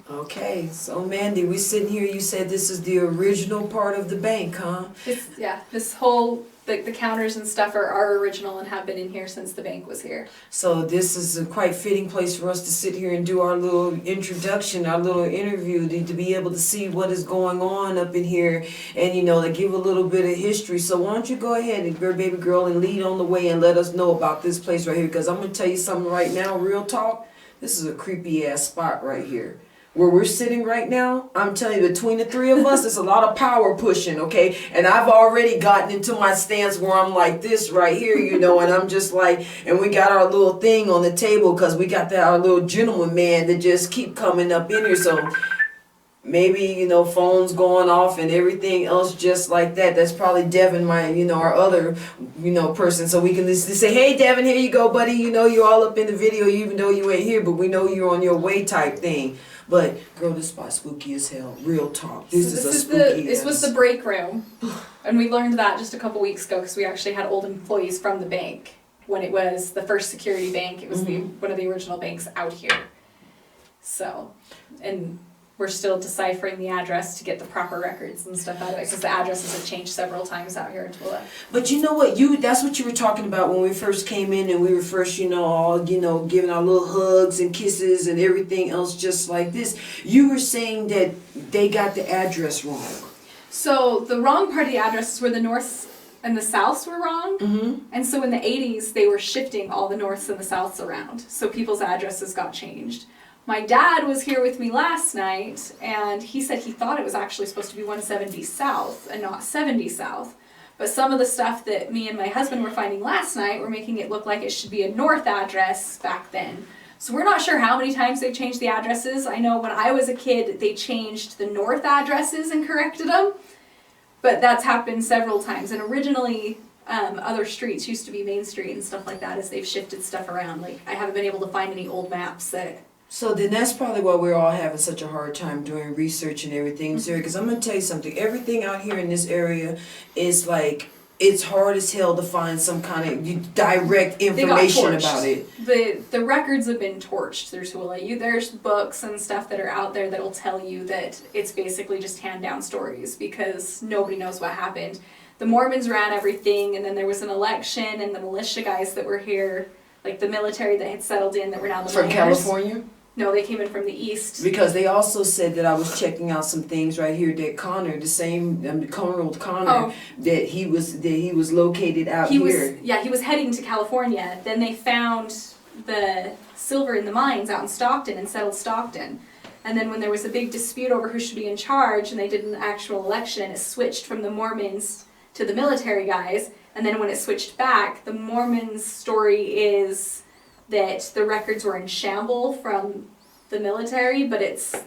Okay, so Mandy, we sitting here, you said this is the original part of the bank, huh? This whole, the counters and stuff are original and have been in here since the bank was here. So this is a quite fitting place for us to sit here and do our little introduction, our little interview, to be able to see what is going on up in here and, you know, to give a little bit of history. So why don't you go ahead and, baby girl, and lead on the way and let us know about this place right here, because I'm going to tell you something right now, real talk. This is a creepy ass spot right here. Where we're sitting right now, I'm telling you, between the three of us, there's a lot of power pushing, okay? And I've already gotten into my stance where I'm like this right here, you know, and I'm just like, and we got our little thing on the table because we got our little gentleman man that just keep coming up in here. So maybe, you know, phones going off and everything else just like that. That's probably Devin, my, you know, our other, you know, person. So we can just say, hey, Devin, here you go, buddy. You know, you're all up in the video, even though you ain't here, but we know you're on your way type thing. But girl, this spot's spooky as hell. Real talk. This was the break room, and we learned that just a couple weeks ago because we actually had old employees from the bank when it was the first security bank. It was one of the original banks out here. So, and we're still deciphering the address to get the proper records and stuff out of it because the addresses have changed several times out here in Toole. But you know what, that's what you were talking about when we first came in and we were first, you know, all, you know, giving our little hugs and kisses and everything else just like this. You were saying that they got the address wrong. So the wrong part of the address is where the norths and the souths were wrong. And so in the 80s, they were shifting all the norths and the souths around. So people's addresses got changed. My dad was here with me last night, and he said he thought it was actually supposed to be 170 South and not 70 South. But some of the stuff that me and my husband were finding last night were making it look like it should be a north address back then. So we're not sure how many times they've changed the addresses. I know when I was a kid, they changed the north addresses and corrected them. But that's happened several times. And originally, other streets used to be Main Street and stuff like that as they've shifted stuff around. Like, I haven't been able to find any old maps that... So then that's probably why we're all having such a hard time doing research and everything, sir. Because I'm going to tell you something. Everything out here in this area is like, it's hard as hell to find some kind of direct information about it. The records have been torched through Toole. There's books and stuff that are out there that'll tell you that it's basically just hand-down stories because nobody knows what happened. The Mormons ran everything, and then there was an election, and the militia guys that were here, like the military that had settled in that were now the From miners. California? No, they came in from the east. Because they also said that I was checking out some things right here that Connor, the same Colonel Connor, that he was located out here. He was heading to California. Then they found the silver in the mines out in Stockton and settled Stockton. And then when there was a big dispute over who should be in charge, and they did an actual election, it switched from the Mormons to the military guys. And then when it switched back, the Mormons' story is that the records were in shamble from the military, but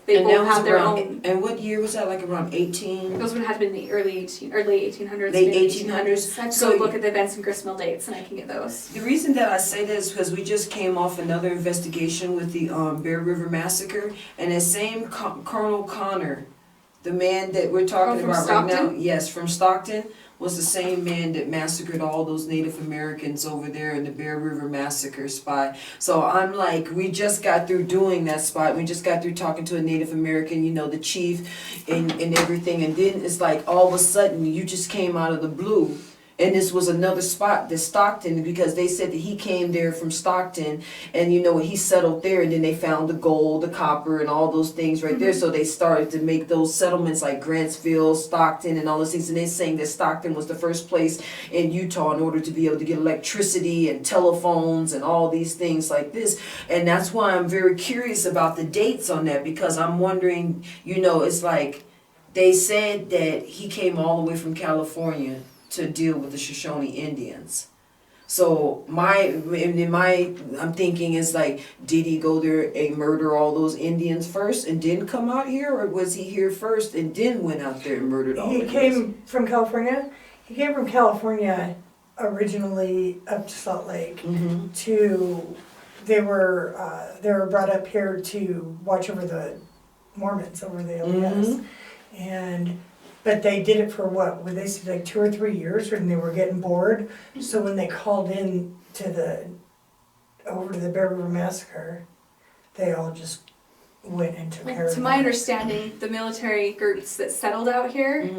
they both have their own. And what year was that? Like around 18? Those would have been the early 1800s. Late 1800s. I can look at the Benson Gristmill dates and I can get those. The reason that I say this is because we just came off another investigation with the Bear River Massacre, and that same Colonel Connor, the man that we're talking about Stockton? right now, yes, from Stockton, was the same man that massacred all those Native Americans over there in the Bear River Massacre spot. So I'm like, we just got through doing that spot. We just got through talking to a Native American, you know, the chief and everything. And then it's like all of a sudden you just came out of the blue. And this was another spot, the Stockton, because they said that he came there from Stockton, and you know, he settled there, and then they found the gold, the copper, and all those things right there. So they started to make those settlements like Grantsville, Stockton, and all those things. And they're saying that Stockton was the first place in Utah in order to be able to get electricity and telephones and all these things like this. And that's why I'm very curious about the dates on that, because I'm wondering, you know, it's like they said that he came all the way from California to deal with the Shoshone Indians. So I'm thinking is like, did he go there and murder all those Indians first and then come out here, or was he here first and then went out there and murdered all the Indians? He came from California. He came from California originally up to Salt Lake. They were brought up here to watch over the Mormons over the LDS, but they did it for what? Would they say like 2 or 3 years, and they were getting bored. So when they called in over to the Bear River Massacre, they all just went and took care of To them. my understanding, the military groups that settled out here,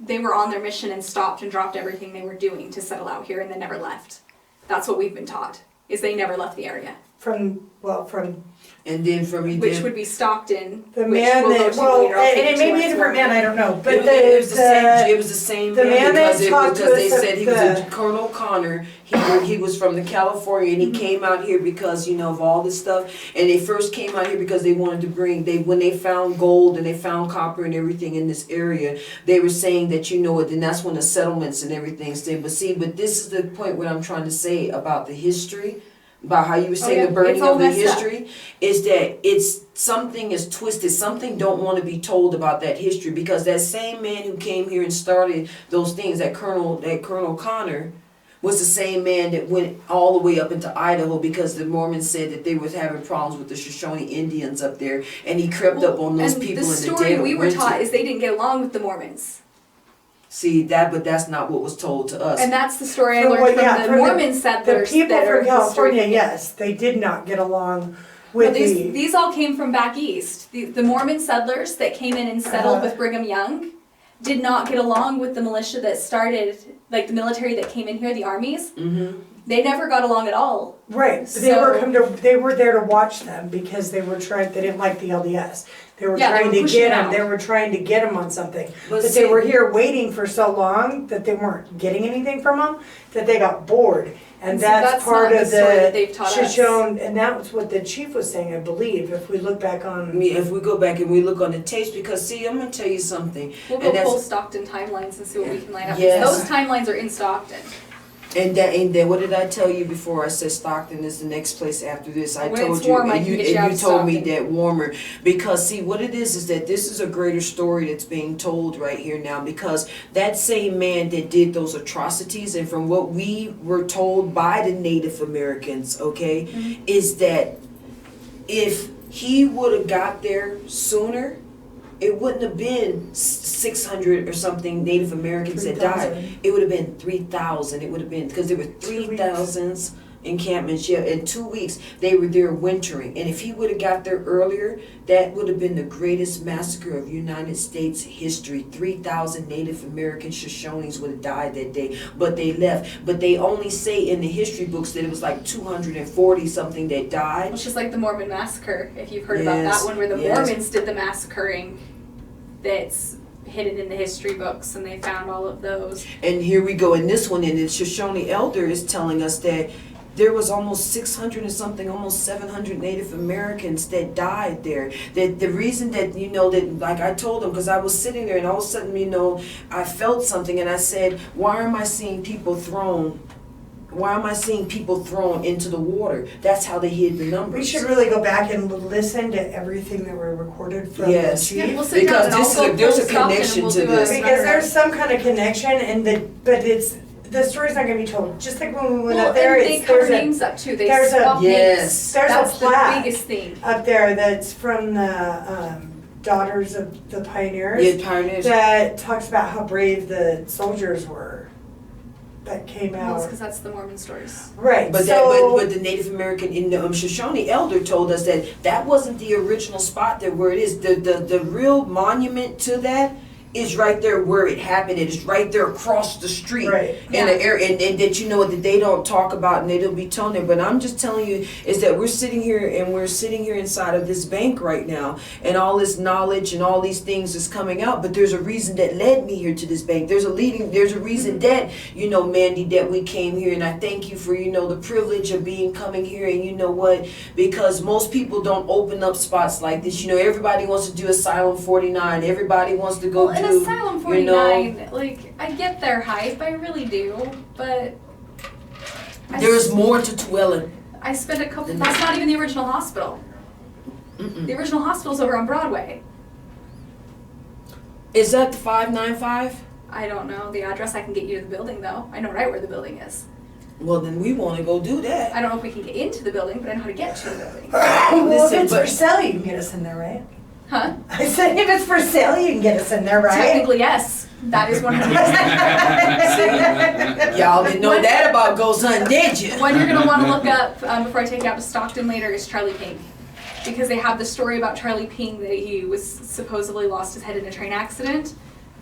they were on their mission and stopped and dropped everything they were doing to settle out here and they never left. That's what we've been taught, is they never left the area. From And then from you Which would be Stockton, the which man we'll go that, to well, later. I'll take and you it may to be a what's different going man, on. I don't know, but it was the same. It was the same the man that talked to they us said he at was a the- Colonel Connor. He was from the California, and he came out here because of all this stuff. And they first came out here because they wanted to when they found gold and they found copper and everything in this area. They were saying that and that's when the settlements and everything stayed. But this is the point what I'm trying to say about the history. About how you were saying the burning of the history, is that something is twisted. Something don't want to be told about that history, because that same man who came here and started those things, that Colonel Connor, was the same man that went all the way up into Idaho, because the Mormons said that they was having problems with the Shoshone Indians up there, and he crept up on those people in the dead of winter. The story we were taught is they didn't get along with the Mormons. See that, but that's not what was told to us. And that's the story I learned from the Mormon settlers. The people that are from California, history. yes, they did not get along with These all came from back east. The Mormon settlers that came in and settled with Brigham Young did not get along with the militia that started, like the military that came in here, the armies. Mm-hmm. They never got along at all. Right. So, they were there to watch them because they didn't like the LDS. They were trying to get them. They were trying to get them on something. But they were here waiting for so long that they weren't getting anything from them, that they got bored. And that's part of the Shoshone, and that's what the chief was saying, I believe, if we look back on... If we go back and we look on the tapes, because see, I'm going to tell you something. We'll go pull Stockton timelines and see what we can line up. Yes. Those timelines are in Stockton. And then what did I tell you before? I said Stockton is the next place after this. I When told it's you, warm, I and can you get you out of told me Stockton. that warmer. Because see, what it is that this is a greater story that's being told right here now. Because that same man that did those atrocities, and from what we were told by the Native Americans, okay, is that if he would have got there sooner, it wouldn't have been 600 or something Native Americans that died. It would have been 3,000. It would have been, because there were 3,000 encampments. Yeah, in 2 weeks they were there wintering. And if he would have got there earlier, that would have been the greatest massacre of United States history. 3,000 Native American Shoshones would have died that day, but they left. But they only say in the history books that it was like 240 something that died. It's just like the Mormon massacre, if you've heard about that one, where the Mormons did the massacring. That's hidden in the history books, and they found all of those. And here we go in this one, and the Shoshone elder is telling us that there was almost 600 and something, almost 700 Native Americans that died there. That the reason that, that, like I told them, because I was sitting there and all of a sudden, I felt something, and I said, why am I seeing people thrown into the water? That's how they hid the numbers. We should really go back and listen to everything that were recorded from the chief. Yeah, we'll sit down and there's a connection to this. Because there's some kind of connection, but the story's not going to be told. Just like when we went up there, and they cover names up too. They there's swap names. There's That's a plaque the biggest thing up there that's from the Daughters of the Pioneers. Yeah, pioneers. That talks about how brave the soldiers were that came out. Because that's the Mormon stories. Right. But the Native American in the Shoshone elder told us that wasn't the original spot there where it is. The real monument to that is right there where it happened. It is right there across the street. Right. In the area, and that that they don't talk about and they don't be told there. But I'm just telling you is that we're sitting here inside of this bank right now, and all this knowledge and all these things is coming out. But there's a reason that led me here to this bank. There's a reason that, Mandy, that we came here, and I thank you for, the privilege of coming here. And you know what? Because most people don't open up spots like this. Everybody wants to do Asylum 49. Everybody wants to go And Asylum 49, I get their hype, I really do, but... There's more to Toole. I spent that's not even the original hospital. The original hospital's over on Broadway. Is that the 595? I don't know the address. I can get you to the building, though. I know right where the building is. Well, then we want to go do that. I don't know if we can get into the building, but I know how to get to the building. Well, if it's for sale, you can get us in there, right? Huh? I said, if it's for sale, you can get us in there, right? Technically, yes. That is 100%. Y'all didn't know that about Ghost Hunt, did you? One you're going to want to look up before I take you out to Stockton later is Charlie Pink. because they have the story about Charlie Ping that he was supposedly lost his head in a train accident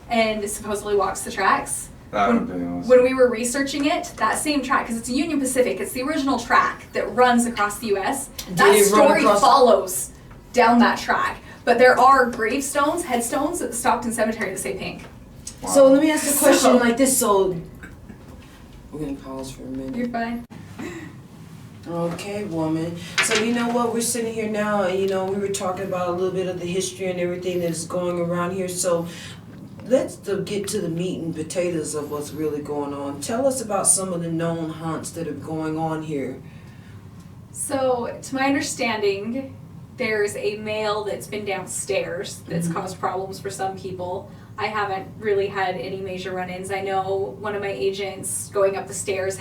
and supposedly walks the tracks. That would be awesome. When we were researching it, that same track, because it's a Union Pacific, it's the original track that runs across the U.S. That story follows down that track. But there are gravestones, headstones at the Stockton Cemetery that say Pink. Wow. So let me ask a question like this. So we're gonna pause for a minute. You're fine. Okay, woman. So you know what? We're sitting here now, and we were talking about a little bit of the history and everything that's going around here. So let's get to the meat and potatoes of what's really going on. Tell us about some of the known haunts that are going on here. So, to my understanding, there's a male that's been downstairs that's caused problems for some people. I haven't really had any major run-ins. I know one of my agents going up the stairs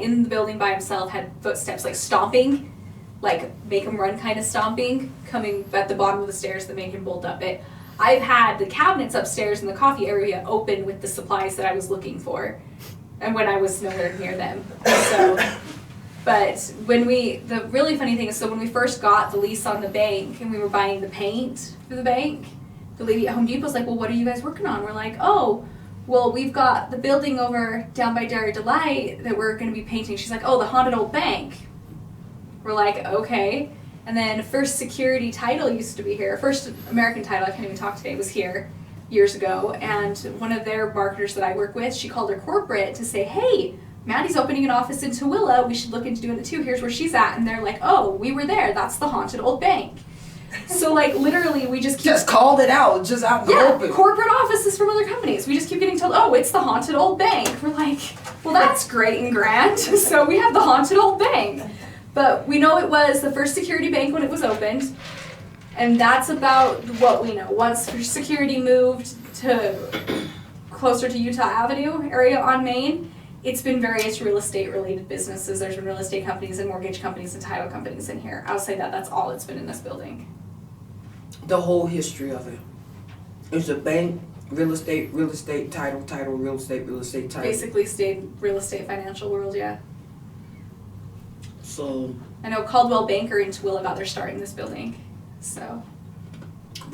in the building by himself had footsteps like stomping, like make him run kind of stomping, coming at the bottom of the stairs that make him bolt up it. I've had the cabinets upstairs in the coffee area open with the supplies that I was looking for, and when I was nowhere near them. So, but the really funny thing is, so when we first got the lease on the bank and we were buying the paint for the bank, the lady at Home Depot was like, well, what are you guys working on? We're like, oh, well, we've got the building over down by Dairy Delight that we're going to be painting. She's like, oh, the haunted old bank. We're like, okay. And then First Security Title used to be here. First American Title, I can't even talk today, was here years ago. And one of their marketers that I work with, she called her corporate to say, hey, Mandy's opening an office in Tooele. We should look into doing it too. Here's where she's at. And they're like, oh, we were there. That's the haunted old bank. So like literally we just called it out, just out in the open. Corporate offices from other companies. We just keep getting told, oh, it's the haunted old bank. We're like, well, that's great and grand. So we have the haunted old bank. But we know it was the First Security Bank when it was opened. And that's about what we know. Once First Security moved to closer to Utah Avenue area on Main, it's been various real estate related businesses. There's been real estate companies and mortgage companies and title companies in here. I'll say that's all it's been in this building. The whole history of it. It's a bank, real estate, title, real estate, title. Basically stayed real estate financial world, yeah. So I know Caldwell Banker in Toole got their start in this building. So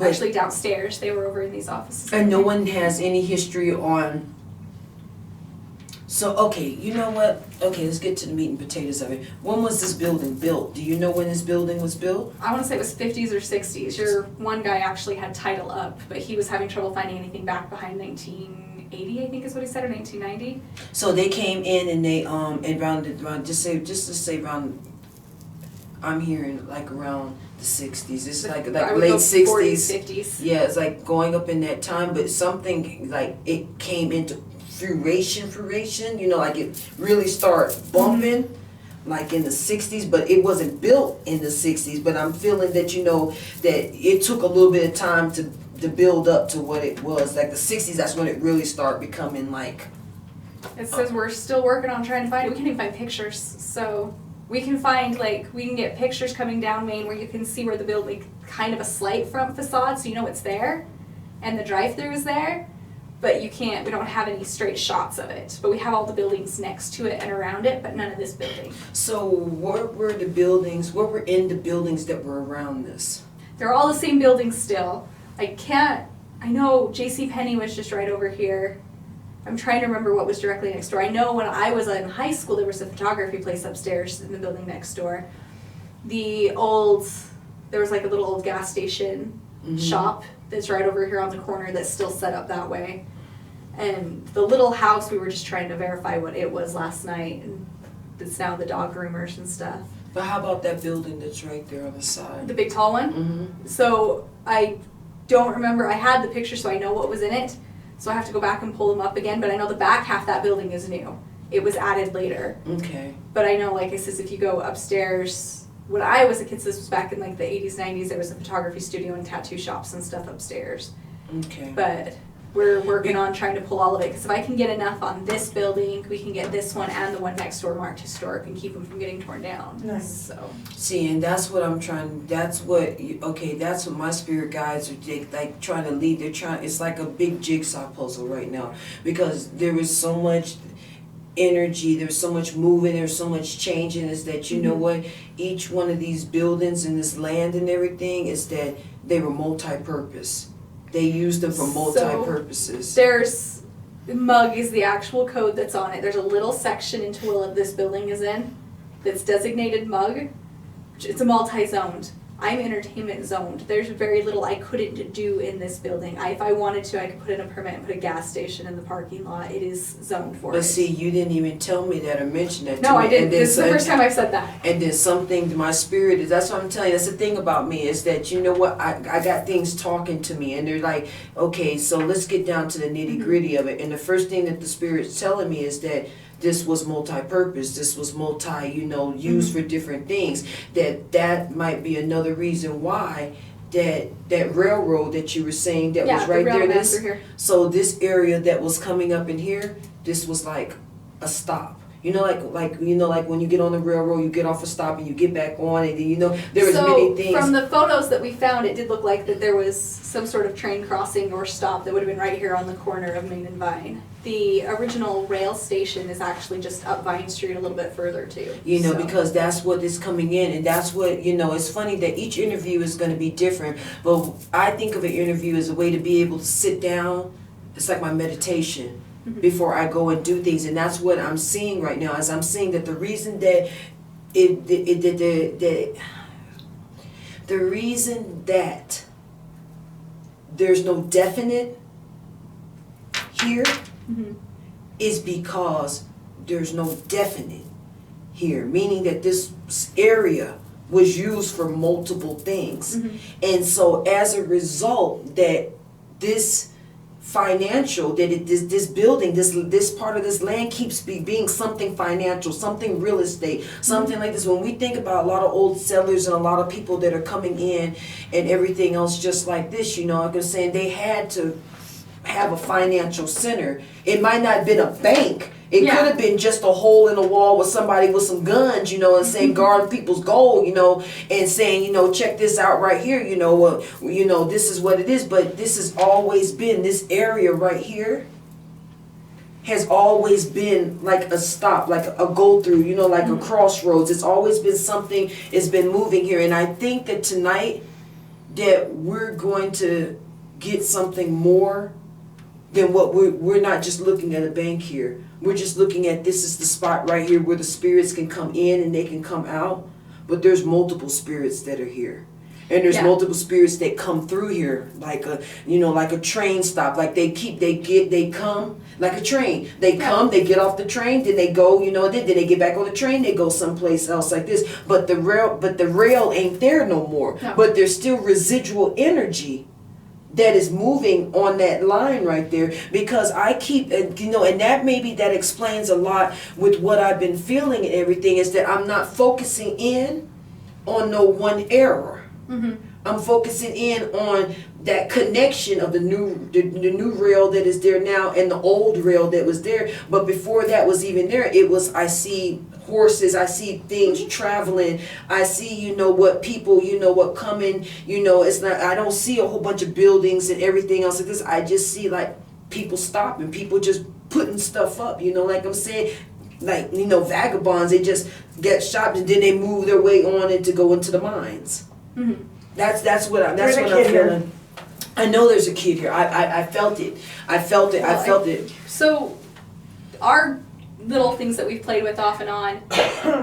actually downstairs, they were over in these offices. And no one has any history on. So, okay, you know what? Okay, let's get to the meat and potatoes of it. When was this building built? Do you know when this building was built? I want to say it was 50s or 60s. Your one guy actually had title up, but he was having trouble finding anything back behind 1980, I think is what he said, or 1990. So they came in and they and around just to say around, I'm hearing like around the 60s. It's like late 60s. 40s, 50s. Yeah, it's like going up in that time, but something like it came into fruition, like it really started bumping like in the 60s, but it wasn't built in the 60s. But I'm feeling that that it took a little bit of time to build up to what it was. Like the 60s, that's when it really started becoming like. It says we're still working on trying to find it. We can't even find pictures, so we can find we can get pictures coming down Main where you can see where the building, kind of a slight front facade, so you know it's there, and the drive-through is there. But we don't have any straight shots of it. But we have all the buildings next to it and around it, but none of this building. So what were in the buildings that were around this? They're all the same buildings still. I know JCPenney was just right over here. I'm trying to remember what was directly next door. I know when I was in high school, there was a photography place upstairs in the building next door. There was like a little old gas station shop that's right over here on the corner that's still set up that way. And the little house, we were just trying to verify what it was last night, and it's now the dog groomers and stuff. But how about that building that's right there on the side? The big tall one? Mm-hmm. So I don't remember, I had the picture so I know what was in it, so I have to go back and pull them up again, but I know the back half of that building is new. It was added later. Okay. But I know, like I said, if you go upstairs, when I was a kid, this was back in the 80s, 90s, there was a photography studio and tattoo shops and stuff upstairs. Okay. But we're working on trying to pull all of it, because if I can get enough on this building, we can get this one and the one next door marked historic and keep them from getting torn down. Nice. So. See, and that's what I'm trying, that's what my spirit guides are trying to lead. It's like a big jigsaw puzzle right now, because there is so much energy, there's so much moving, there's so much changing, is that know what, each one of these buildings and this land and everything is that they were multi-purpose. They used them for multi-purposes. There's MUG is the actual code that's on it. There's a little section in Toole of this building is in that's designated MUG. It's a multi-zoned. I'm entertainment zoned. There's very little I couldn't do in this building. If I wanted to, I could put in a permit and put a gas station in the parking lot. It is zoned for it. But see, you didn't even tell me that or mention that to No, me. I didn't. This is the first time I've said that. And then something, my spirit is, that's what I'm telling you, that's the thing about me, is that, you know what, I got things talking to me, and they're like, okay, so let's get down to the nitty gritty of it. And the first thing that the spirit's telling me is that this was multi-purpose, this was used for different things, that might be another reason why that railroad that you were saying that was right there, here. so this area that was coming up in here, this was like a stop. You know, like when you get on the railroad, you get off a stop and you get back on, and there was many things. From the photos that we found, it did look like that there was some sort of train crossing or stop that would have been right here on the corner of Main and Vine. The original rail station is actually just up Vine Street a little bit further too. Because that's what is coming in, and that's what, it's funny that each interview is going to be different, but I think of an interview as a way to be able to sit down. It's like my meditation. Before I go and do things, and that's what I'm seeing right now. As I'm seeing that the reason that the reason that there's no definite here is because there's no definite here, meaning that this area was used for multiple things, and so as a result that this financial, this building, this part of this land keeps being something financial, something real estate, something like this. When we think about a lot of old settlers and a lot of people that are coming in and everything else just like this, like I'm saying, they had to have a financial center. It might not have been a bank. It could have been just a hole in the wall with somebody with some guns, and saying guard people's gold, and saying, check this out right here, this is what it is. But this has always been, this area right here has always been like a stop, like a go through, like a crossroads. It's always been something, it's been moving here. And I think that tonight that we're going to get something more than what we're not just looking at a bank here. We're just looking at, this is the spot right here where the spirits can come in and they can come out, but there's multiple spirits that are here. And there's multiple spirits that come through here, like a train stop. Like they come like a train. They come, they get off the train, then they go, then they get back on the train, they go someplace else like this. But the rail ain't there no more. No. But there's still residual energy that is moving on that line right there, because I keep, and that maybe that explains a lot with what I've been feeling and everything, is that I'm not focusing in on no one error. I'm focusing in on that connection of the new rail that is there now and the old rail that was there. But before that was even there, it was, I see horses, I see things traveling, I see what people what coming, it's not, I don't see a whole bunch of buildings and everything else like this. I just see like people stopping, people just putting stuff up, like I'm saying, like vagabonds, they just get shot and then they move their way on and to go into the mines. That's what I'm feeling. I know there's a kid here. I felt it. I felt it. So our little things that we've played with off and on,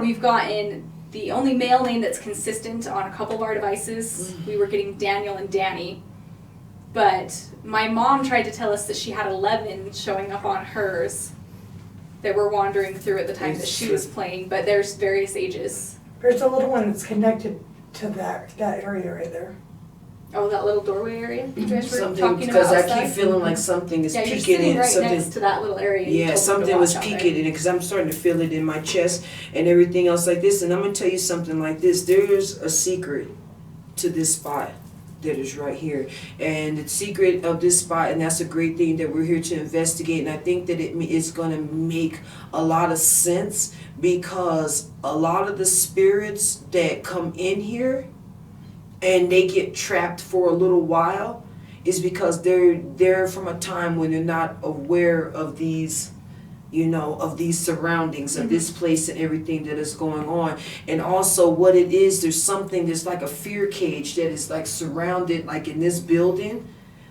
we've gotten the only male name that's consistent on a couple of our devices. We were getting Daniel and Danny, but my mom tried to tell us that she had 11 showing up on hers that were wandering through at the time that she was playing, but there's various ages. There's a little one that's connected to that area right there. Oh, that little doorway area you guys were Something, talking because about. I keep feeling like something is you're peeking sitting in. right Something next to that little area. Yeah, something was peeking in it, because I'm starting to feel it in my chest and everything else like this. And I'm gonna tell you something like this. There's a secret to this spot that is right here, and the secret of this spot, and that's a great thing that we're here to investigate. And I think that it's gonna make a lot of sense, because a lot of the spirits that come in here and they get trapped for a little while is because they're from a time when they're not aware of these of these surroundings of this place and everything that is going on. And also what it is, there's like a fear cage that is like surrounded, like in this building,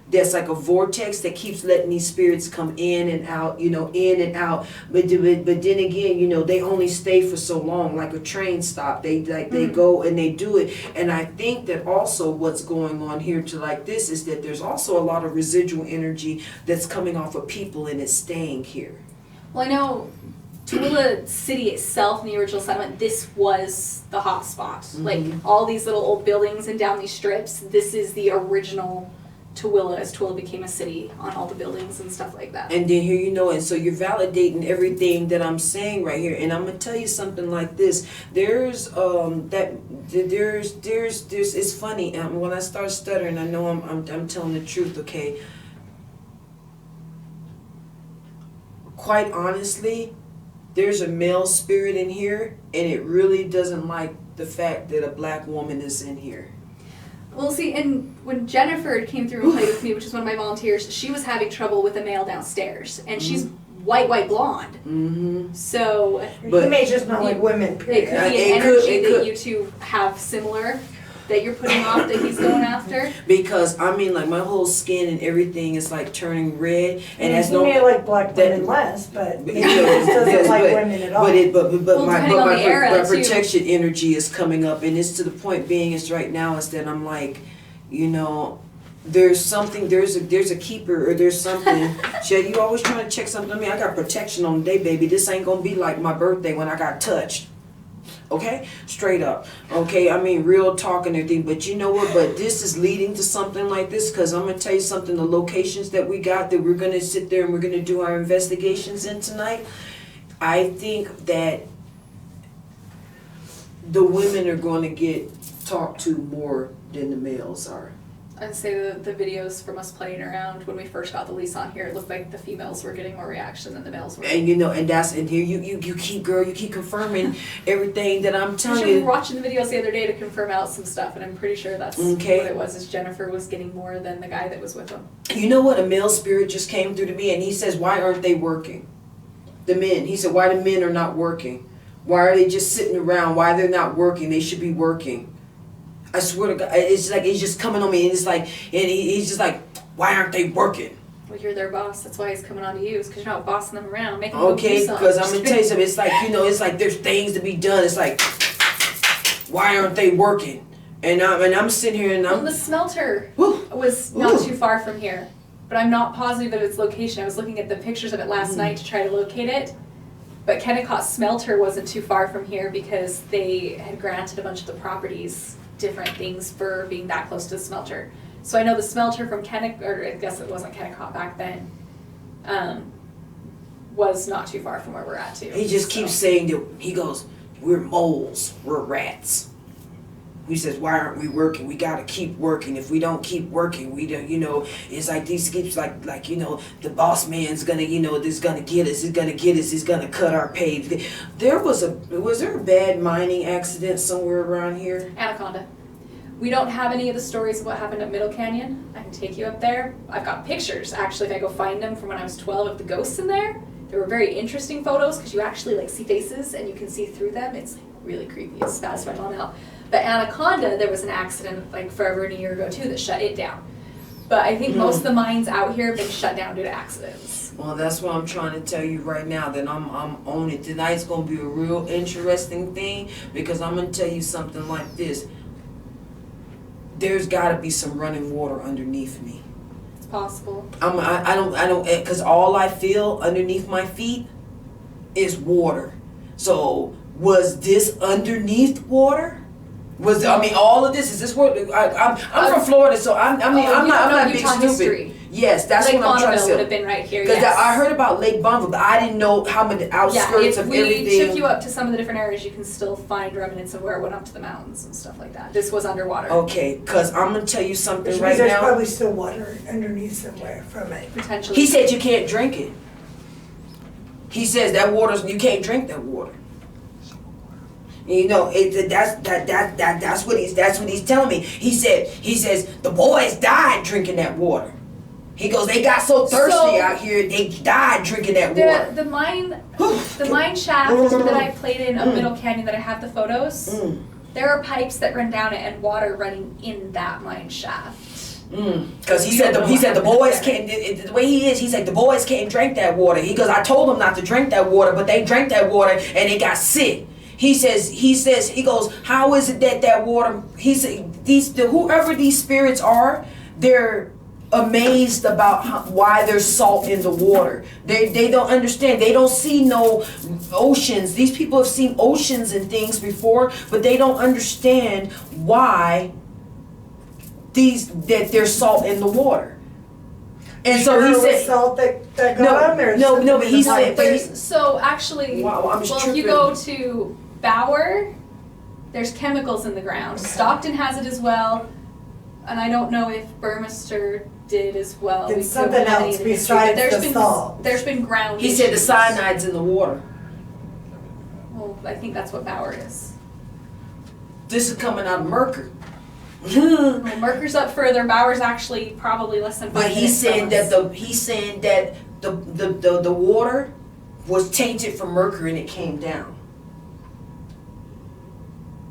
that's like a vortex that keeps letting these spirits come in and out, in and out. But then again, they only stay for so long, like a train stop. They go and they do it. And I think that also what's going on here to like this is that there's also a lot of residual energy that's coming off of people and it's staying here. Well, I know Toole city itself in the original settlement, this was the hot spot. Like all these little old buildings and down these strips, this is the original Toole as Toole became a city on all the buildings and stuff like that. And then here and so you're validating everything that I'm saying right here. And I'm gonna tell you something like this. There's it's funny. When I start stuttering, I know I'm telling the truth. Okay. Quite honestly, there's a male spirit in here, and it really doesn't like the fact that a black woman is in here. Well, see, and when Jennifer came through and played with me, which is one of my volunteers, she was having trouble with a male downstairs, and she's white blonde. Mm-hmm. So but he may just not like women, period. It could be an energy that you two have similar, that you're putting off, that he's going after. Because like my whole skin and everything is like turning red, and he may like black women less, but he just doesn't like women at all. But my protection energy is coming up, and it's to the point being is right now is that I'm like, there's something, there's a keeper, or there's something. Shed, you always trying to check something. I got protection on the day, baby. This ain't gonna be like my birthday when I got touched. Okay, straight up. Okay, real talk and everything. But you know what? But this is leading to something like this, because I'm gonna tell you something. The locations that we got that we're gonna sit there and we're gonna do our investigations in tonight. I think that the women are going to get talked to more than the males are. I'd say the videos from us playing around when we first got the lease on here, it looked like the females were getting more reaction than the males were. And and here you keep confirming everything that I'm telling you. We were watching the videos the other day to confirm out some stuff, and I'm pretty sure that's what it was. Is Jennifer was getting more than the guy that was with him. You know what? A male spirit just came through to me, and he says, "Why aren't they working?" The men. He said, "Why the men are not working? Why are they just sitting around? Why they're not working? They should be working." I swear to God, it's like he's just coming on me, and it's like, and he's just like, "Why aren't they working?" Well, you're their boss. That's why he's coming on to you, because you're not bossing them around, making them do something. Because I'm gonna tell you something. It's like it's like there's things to be done. It's like, why aren't they working? And I'm sitting here and the smelter was not too far from here, but I'm not positive of its location. I was looking at the pictures of it last night to try to locate it. But Kennecott Smelter wasn't too far from here because they had granted a bunch of the properties different things for being that close to the smelter. So I know the smelter from or I guess it wasn't Kennecott back then, was not too far from where we're at too. He just keeps saying that, he goes, "We're moles, we're rats." He says, "Why aren't we working? We gotta keep working. If we don't keep working, we don't, it's like these keeps like, the boss man's gonna, this gonna get us, he's gonna cut our pay." Was there a bad mining accident somewhere around here? Anaconda. We don't have any of the stories of what happened at Middle Canyon. I can take you up there. I've got pictures, actually, if I go find them from when I was 12 of the ghosts in there. They were very interesting photos because you actually see faces and you can see through them. It's really creepy. It's fast my mom out. But Anaconda, there was an accident forever and a year ago too that shut it down. But I think most of the mines out here have been shut down due to accidents. Well, that's what I'm trying to tell you right now, that I'm on it. Tonight's gonna be a real interesting thing, because I'm gonna tell you something like this. There's gotta be some running water underneath me. It's possible. I don't, because all I feel underneath my feet is water. So was this underneath water? All of this, is this what I'm from Florida, so I'm not big stupid. History. Yes, that's Lake what I'm trying to say. would have been right here. Because yes. I heard about Lake Bonneville, but I didn't know how many outskirts of everything. If we took you up to some of the different areas, you can still find remnants of where it went up to the mountains and stuff like that. This was underwater. Okay, because I'm gonna tell you something Which right means now. There's probably still water underneath somewhere from it. Potentially. He said you can't drink it. He says that you can't drink that water. That's what he's telling me. He says the boys died drinking that water. He goes, they got so thirsty out here, they died drinking that water. The mine shaft that I played in a Middle Canyon that I have the photos, there are pipes that run down it and water running in that mine shaft. Because he said the boys can't, the way he is, he's like, the boys can't drink that water. He goes, I told them not to drink that water, but they drank that water and they got sick. He goes, how is it that water, he said, whoever these spirits are, they're amazed about why there's salt in the water. They don't understand. They don't see no oceans. These people have seen oceans and things before, but they don't understand why that there's salt in the water. And so he said, salt that got on there. No, but he said, so actually, if you go to Bower, there's chemicals in the ground. Stockton has it as well, and I don't know if Burmester did as well. It's something else besides the salt. There's been ground. He said the cyanide's in the water. Well, I think that's what Bower is. This is coming out of Merker. Well, Merker's up further. Bower's actually probably less than 5 But minutes he's saying from us. he's saying that the water was tainted from Merker and it came down.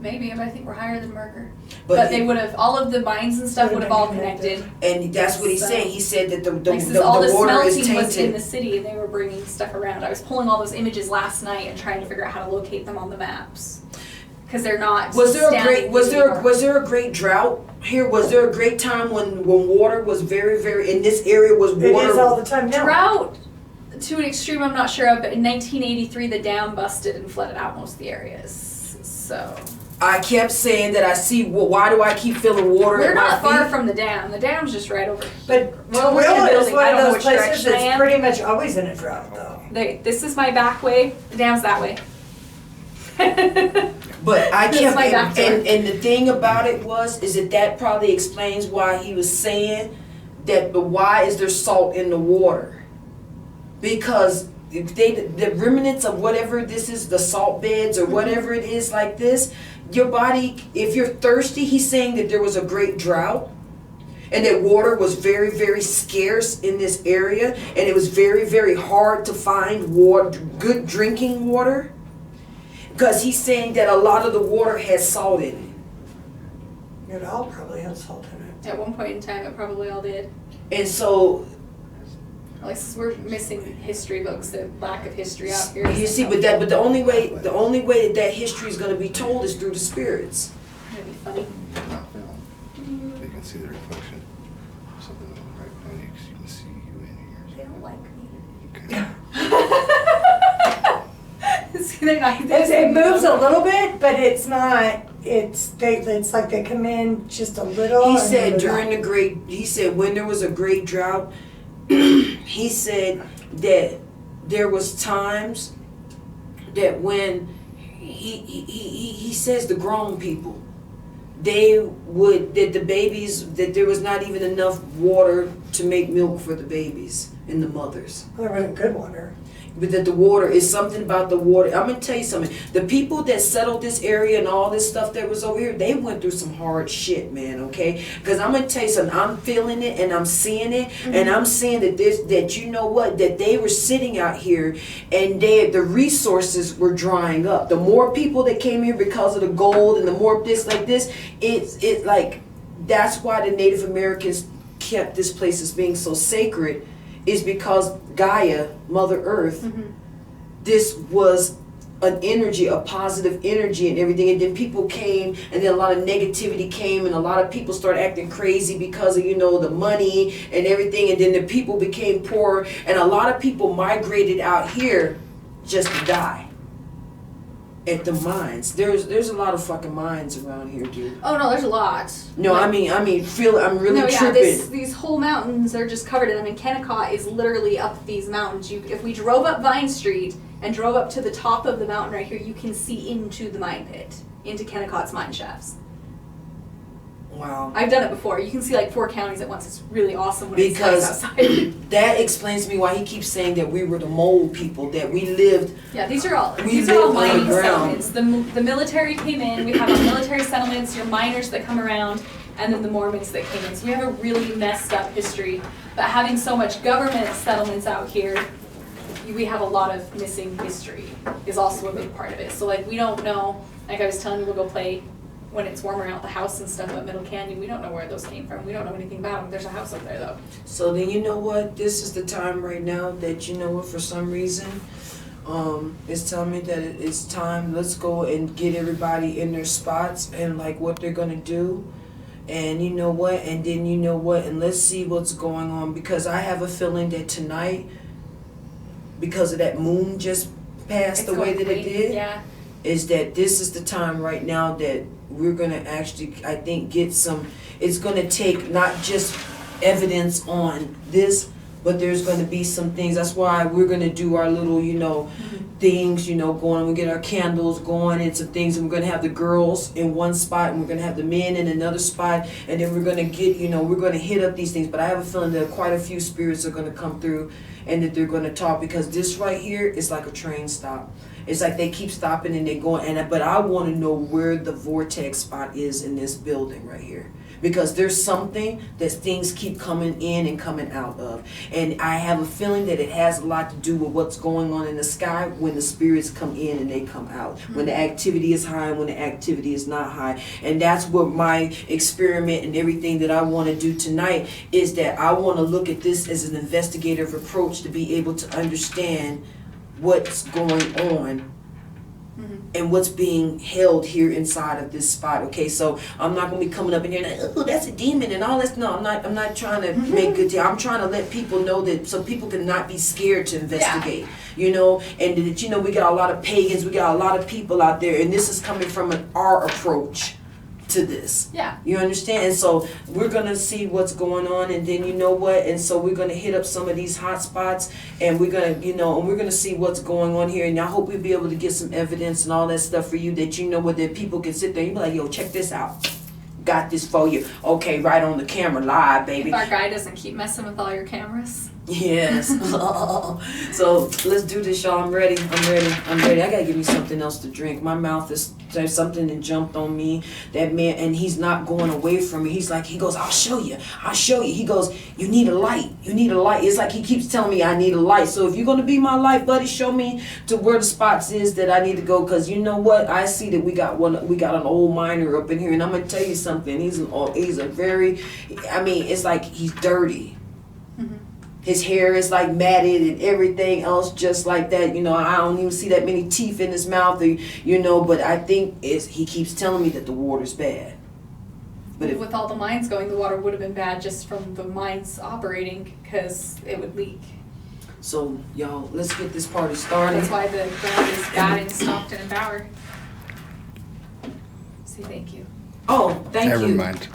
Maybe, but I think we're higher than Merker. But they would have, all of the mines and stuff would have all connected. And that's what he said. He said that the all the water is smelting was in tainted. the city and they were bringing stuff around. I was pulling all those images last night and trying to figure out how to locate them on the maps. Because they're not. Was there a great drought here? Was there a great time when water was very, very, in this area was water? It is all the time now. Drought to an extreme I'm not sure of, but in 1983 the dam busted and flooded out most of the areas. So I kept saying that I see, why do I keep feeling water we're at my not far feet? from the dam. The dam's just right over. But Well, we're in a Toole is building. one I of don't know those which places direction I that's am. pretty much always in a drought, though. This is my back way. The dam's that way. But I This is kept, my back door. and the thing about it is that probably explains why he was saying that, but why is there salt in the water? Because the remnants of whatever this is, the salt beds or whatever it is like this, your body, if you're thirsty, he's saying that there was a great drought and that water was very, very scarce in this area and it was very, very hard to find water, good drinking water. Because he's saying that a lot of the water has salt in it. It all probably has salt in it. At one point in time, it probably all did. And so, At least we're missing history books. The lack of history out here. you see, but the only way that history is going to be told is through the spirits. That'd be funny. They can see the reflection of something on the right planet because you can see you in They don't like me. here. Okay. See, they're not. It moves a little bit, but it's not. It's like they come in just a little. He and said then he said when there was a great drought, he said that there was times that when he says the grown people, that the babies, that there was not even enough water to make milk for the babies and the mothers. there wasn't good water. But that the water is something about the water. I'm gonna tell you something. The people that settled this area and all this stuff that was over here, they went through some hard shit, man. Okay, because I'm gonna tell you something. I'm feeling it and I'm seeing it, and I'm seeing that you know what, that they were sitting out here and the resources were drying up. The more people that came here because of the gold and the more this like this, it's like that's why the Native Americans kept this place as being so sacred. Is because Gaia, Mother Earth, this was an energy, a positive energy and everything. And then people came and then a lot of negativity came and a lot of people started acting crazy because of, the money and everything. And then the people became poor and a lot of people migrated out here just to die. At the mines. There's a lot of fucking mines around here, dude. Oh no, there's a lot. No, I'm really tripping. These whole mountains are just covered in them, and Kennecott is literally up these mountains. If we drove up Vine Street and drove up to the top of the mountain right here, you can see into the mine pit, into Kennecott's mine shafts. Wow. I've done it before. You can see like 4 counties at once. It's really awesome when it's Because nice outside. that explains to me why he keeps saying that we were the mole people, that we lived. Yeah, these are all We mining live underground. settlements. The military came in. We have our military settlements. Your miners that come around. and then the Mormons that came in. So we have a really messed up history. But having so much government settlements out here, we have a lot of missing history is also a big part of it. So like we don't know, like I was telling you, we'll go play when it's warmer out the house and stuff at Middle Canyon. We don't know where those came from. We don't know anything about them. There's a house up there though. So then you know what? This is the time right now that you know what, for some reason, it's telling me that it's time. Let's go and get everybody in their spots and like what they're gonna do. And you know what? And then you know what? And let's see what's going on, because I have a feeling that tonight, because of that moon just passed the way that it did, yeah. is that this is the time right now that we're gonna actually, I think, get some. It's gonna take not just evidence on this, but there's gonna be some things. That's why we're gonna do our little, things, going. We get our candles going and some things, and we're gonna have the girls in one spot, and we're gonna have the men in another spot, and then we're gonna get, we're gonna hit up these things. But I have a feeling that quite a few spirits are gonna come through, and that they're gonna talk, because this right here is like a train stop. It's like they keep stopping and they're going, but I want to know where the vortex spot is in this building right here. Because there's something that things keep coming in and coming out of. And I have a feeling that it has a lot to do with what's going on in the sky when the spirits come in and they come out. When the activity is high and when the activity is not high. And that's what my experiment and everything that I want to do tonight is, that I want to look at this as an investigative approach to be able to understand what's going on and what's being held here inside of this spot. Okay, so I'm not gonna be coming up in here like, oh, that's a demon and all this. No, I'm not trying to make good. I'm trying to let people know that, so people can not be scared to investigate. And that we got a lot of pagans, we got a lot of people out there, and this is coming from our approach to this. Yeah. You understand? And so we're gonna see what's going on, and then you know what? And so we're gonna hit up some of these hot spots, and we're gonna, and we're gonna see what's going on here. And I hope we'll be able to get some evidence and all that stuff for you, that that people can sit there and be like, yo, check this out. Got this for you. Okay, right on the camera, live, baby. If our guy doesn't keep messing with all your cameras. Yes. So let's do this, y'all. I'm ready. I gotta give me something else to drink. My mouth is, there's something that jumped on me. That man, and he's not going away from me. He goes, I'll show you. He goes, you need a light. It's like he keeps telling me I need a light. So if you're gonna be my light, buddy, show me to where the spots is that I need to go. Cause you know what? I see that we got an old miner up in here, and I'm gonna tell you something. He's a very, it's like he's dirty. His hair is like matted and everything else just like that. I don't even see that many teeth in his mouth, but I think he keeps telling me that the water's bad. But with all the mines going, the water would have been bad just from the mines operating, because it would leak. So, y'all, let's get this party started. That's why the ground is bad in Stockton and Bauer. Say thank you. Oh, thank you. Never mind.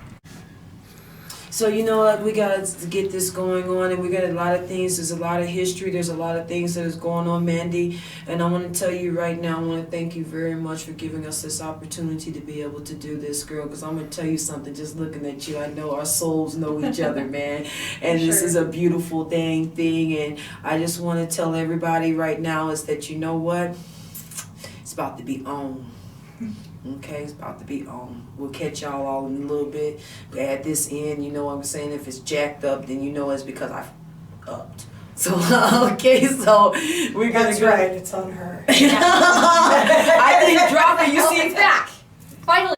So you know what, we got to get this going on, and we got a lot of things. There's a lot of history. There's a lot of things that is going on, Mandy. And I want to tell you right now, I want to thank you very much for giving us this opportunity to be able to do this, girl. Because I'm going to tell you something, just looking at you, I know our souls know each other, man. And this is a beautiful thing. And I just want to tell everybody right now is that, you know what, it's about to be on. Okay, it's about to be on. We'll catch y'all all in a little bit. We add this in, you know what I'm saying? If it's jacked up, then you know it's because I've upped. So, okay, so we're gonna That's go. right, it's on her. I didn't drop it, you see It's back. Finally.